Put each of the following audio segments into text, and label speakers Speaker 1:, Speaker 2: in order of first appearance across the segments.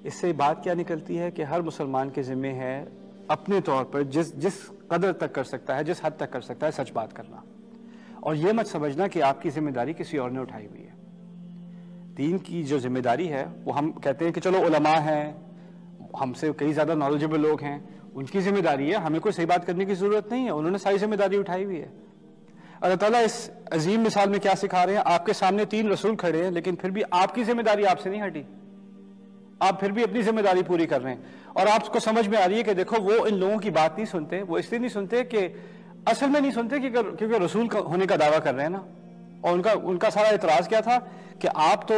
Speaker 1: اس سے بات کیا نکلتی ہے کہ ہر مسلمان کے ذمہ ہے اپنے طور پر جس قدر تک کر سکتا ہے، جس حد تک کر سکتا ہے، سچ بات کرنا، اور یہ مت سمجھنا کہ آپ کی ذمہ داری کسی اور نے اٹھائی ہوئی ہے۔ دین کی جو ذمہ داری ہے وہ ہم کہتے ہیں کہ چلو علماء ہیں، ہم سے کئی زیادہ نالجبل لوگ ہیں، ان کی ذمہ داری ہے، ہمیں کوئی صحیح بات کرنے کی ضرورت نہیں ہے، انہوں نے ساری ذمہ داری اٹھائی ہوئی ہے۔ اللہ تعالیٰ اس عظیم مثال میں کیا سکھا رہے ہیں؟ آپ کے سامنے 3 رسول کھڑے ہیں، لیکن پھر بھی آپ کی ذمہ داری آپ سے نہیں ہٹی، آپ پھر بھی اپنی ذمہ داری پوری کر رہے ہیں، اور آپ کو سمجھ میں آ رہی ہے کہ دیکھو وہ ان لوگوں کی بات نہیں سنتے، وہ اس لیے نہیں سنتے کہ اصل میں نہیں سنتے کیونکہ رسول ہونے کا دعویٰ کر رہے ہیں نا، اور ان کا سارا اعتراض کیا تھا کہ آپ تو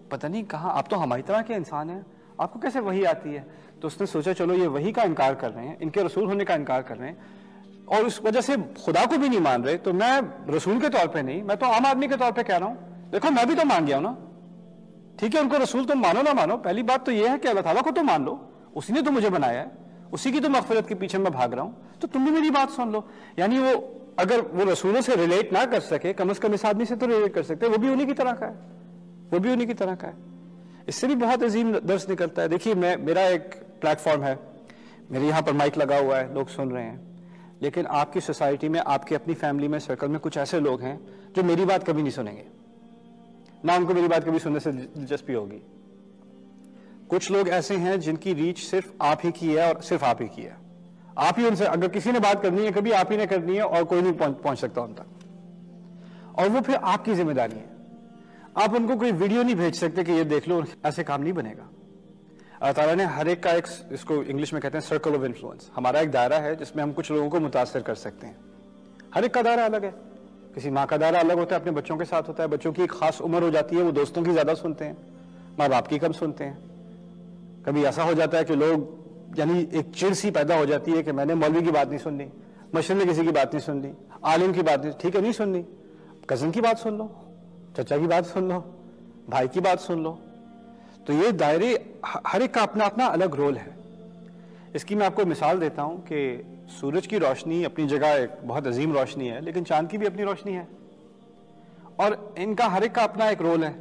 Speaker 1: پتہ نہیں کہاں، آپ تو ہماری طرح کے انسان ہیں، آپ کو کیسے وحی آتی ہے؟ تو اس نے سوچا چلو یہ وحی کا انکار کر رہے ہیں، ان کے رسول ہونے کا انکار کر رہے ہیں، اور اس وجہ سے خدا کو بھی نہیں مان رہے، تو میں رسول کے طور پہ نہیں، میں تو عام آدمی کے طور پہ کہہ رہا ہوں، دیکھو میں بھی تو مان گیا ہوں نا، ٹھیک ہے ان کو رسول تم مانو نہ مانو، پہلی بات تو یہ ہے کہ اللہ تعالیٰ کو تو مان لو، اسی نے تو مجھے بنایا ہے، اسی کی تو مغفرت کے پیچھے میں بھاگ رہا ہوں، تو تم بھی میری بات سن لو۔ یعنی وہ اگر وہ رسولوں سے ریلیٹ نہ کر سکے، کم از کم اس آدمی سے تو ریلیٹ کر سکتے، وہ بھی انہی کی طرح کا ہے، وہ بھی انہی کی طرح کا ہے۔ اس سے بھی بہت عظیم درس نکلتا ہے۔ دیکھیے میرا ایک پلیٹ فارم ہے، میرے یہاں پر مائک لگا ہوا ہے، لوگ سن رہے ہیں، لیکن آپ کی سوسائٹی میں، آپ کی اپنی فیملی میں، سرکل میں کچھ ایسے لوگ ہیں جو میری بات کبھی نہیں سنیں گے، نہ ان کو میری بات کبھی سننے سے دلچسپی ہوگی۔ کچھ لوگ ایسے ہیں جن کی ریچ صرف آپ ہی کی ہے، اور صرف آپ ہی کی ہے، آپ ہی ان سے اگر کسی نے بات کرنی ہے کبھی آپ ہی نے کرنی ہے، اور کوئی نہیں پہنچ سکتا ان تک، اور وہ پھر آپ کی ذمہ داری ہے۔ آپ ان کو کوئی ویڈیو نہیں بھیج سکتے کہ یہ دیکھ لو، ایسے کام نہیں بنے گا۔ اللہ تعالیٰ نے ہر ایک کا ایک، اس کو انگلش میں کہتے ہیں سرکل آف انفلوئنس، ہمارا ایک دائرہ ہے جس میں ہم کچھ لوگوں کو متاثر کر سکتے ہیں۔ ہر ایک کا دائرہ الگ ہے، کسی ماں کا دائرہ الگ ہوتا ہے، اپنے بچوں کے ساتھ ہوتا ہے، بچوں کی ایک خاص عمر ہو جاتی ہے، وہ دوستوں کی زیادہ سنتے ہیں، ماں باپ کی کم سنتے ہیں۔ کبھی ایسا ہو جاتا ہے کہ لوگ، یعنی ایک چڑ سی پیدا ہو جاتی ہے کہ میں نے مولوی کی بات نہیں سننی، مشرق نے کسی کی بات نہیں سننی، عالم کی بات نہیں، ٹھیک ہے نہیں سننی، کزن کی بات سن لو، چچا کی بات سن لو، بھائی کی بات سن لو۔ تو یہ دائرے ہر ایک کا اپنا اپنا الگ رول ہے۔ اس کی میں آپ کو مثال دیتا ہوں کہ سورج کی روشنی اپنی جگہ ایک بہت عظیم روشنی ہے، لیکن چاند کی بھی اپنی روشنی ہے، اور ان کا ہر ایک کا اپنا ایک رول ہے۔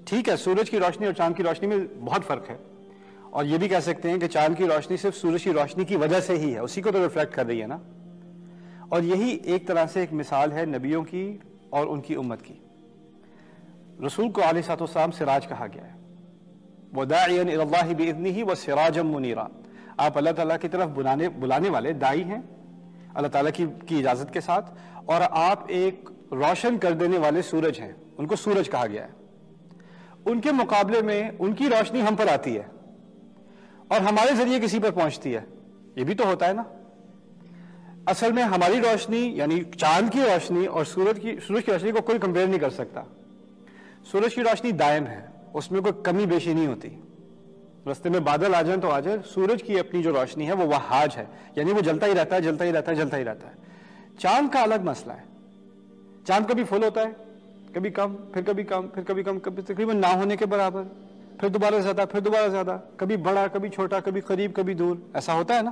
Speaker 1: ٹھیک ہے سورج کی روشنی اور چاند کی روشنی میں بہت فرق ہے، اور یہ بھی کہہ سکتے ہیں کہ چاند کی روشنی صرف سورج کی روشنی کی وجہ سے ہی ہے، اسی کو تو ریفلیکٹ کر رہی ہے نا۔ اور یہی ایک طرح سے ایک مثال ہے نبیوں کی اور ان کی امت کی۔ رسول کو علیہ الصلوۃ والسلام سراج کہا گیا ہے، وَدَاعِيًا إِلَى اللَّهِ بِإِذْنِهِ وَسِرَاجًا مُنِيرًا، آپ اللہ تعالیٰ کی طرف بلانے والے داعی ہیں اللہ تعالیٰ کی اجازت کے ساتھ، اور آپ ایک روشن کر دینے والے سورج ہیں، ان کو سورج کہا گیا ہے۔ ان کے مقابلے میں ان کی روشنی ہم پر آتی ہے اور ہمارے ذریعے کسی پر پہنچتی ہے، یہ بھی تو ہوتا ہے نا۔ اصل میں ہماری روشنی یعنی چاند کی روشنی اور سورج کی روشنی کو کوئی کمپیئر نہیں کر سکتا۔ سورج کی روشنی دائم ہے، اس میں کوئی کمی بیشی نہیں ہوتی، راستے میں بادل آ جائیں تو آ جائے، سورج کی اپنی جو روشنی ہے وہ وہاج ہے، یعنی وہ جلتا ہی رہتا ہے، جلتا ہی رہتا ہے، جلتا ہی رہتا ہے۔ چاند کا الگ مسئلہ ہے، چاند کبھی فل ہوتا ہے، کبھی کم، پھر کبھی کم، پھر کبھی کم، کبھی تقریباً نہ ہونے کے برابر، پھر دوبارہ زیادہ، پھر دوبارہ زیادہ، کبھی بڑا، کبھی چھوٹا، کبھی قریب، کبھی دور، ایسا ہوتا ہے نا۔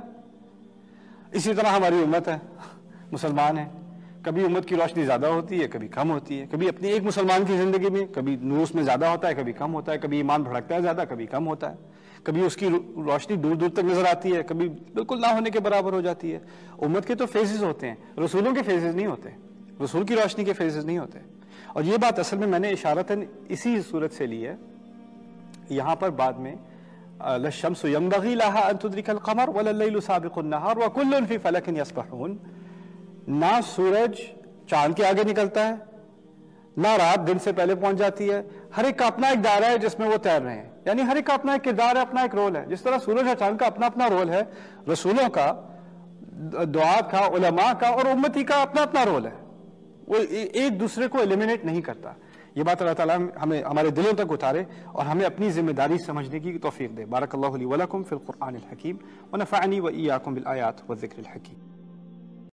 Speaker 1: اسی طرح ہماری امت ہے، مسلمان ہیں، کبھی امت کی روشنی زیادہ ہوتی ہے، کبھی کم ہوتی ہے، کبھی اپنی ایک مسلمان کی زندگی میں کبھی نور اس میں زیادہ ہوتا ہے، کبھی کم ہوتا ہے، کبھی ایمان بھڑکتا ہے زیادہ، کبھی کم ہوتا ہے، کبھی اس کی روشنی دور دور تک نظر آتی ہے، کبھی بالکل نہ ہونے کے برابر ہو جاتی ہے۔ امت کے تو فیزز ہوتے ہیں، رسولوں کے فیزز نہیں ہوتے، رسول کی روشنی کے فیزز نہیں ہوتے۔ اور یہ بات اصل میں نے اشارتاً اسی صورت سے لی ہے، یہاں پر بعد میں للشمس ينبغي لها ان تدرك القمر ولا الليل سابق النهار وكل في فلك يسبحون، نہ سورج چاند کے آگے نکلتا ہے، نہ رات دن سے پہلے پہنچ جاتی ہے، ہر ایک کا اپنا ایک دائرہ ہے جس میں وہ تیر رہے ہیں، یعنی ہر ایک کا اپنا ایک کردار ہے، اپنا ایک رول ہے۔ جس طرح سورج اور چاند کا اپنا اپنا رول ہے، رسولوں کا، دعاء کا، علماء کا اور امتی کا اپنا اپنا رول ہے، وہ ایک دوسرے کو ایلیمینیٹ نہیں کرتا۔ یہ بات اللہ تعالیٰ ہمیں ہمارے دلوں تک اتارے اور ہمیں اپنی ذمہ داری سمجھنے کی توفیق دے۔ بارک اللہ لی ولکم فی القرآن الحکیم ونفعنی وإیاکم بالآیات والذکر الحکیم۔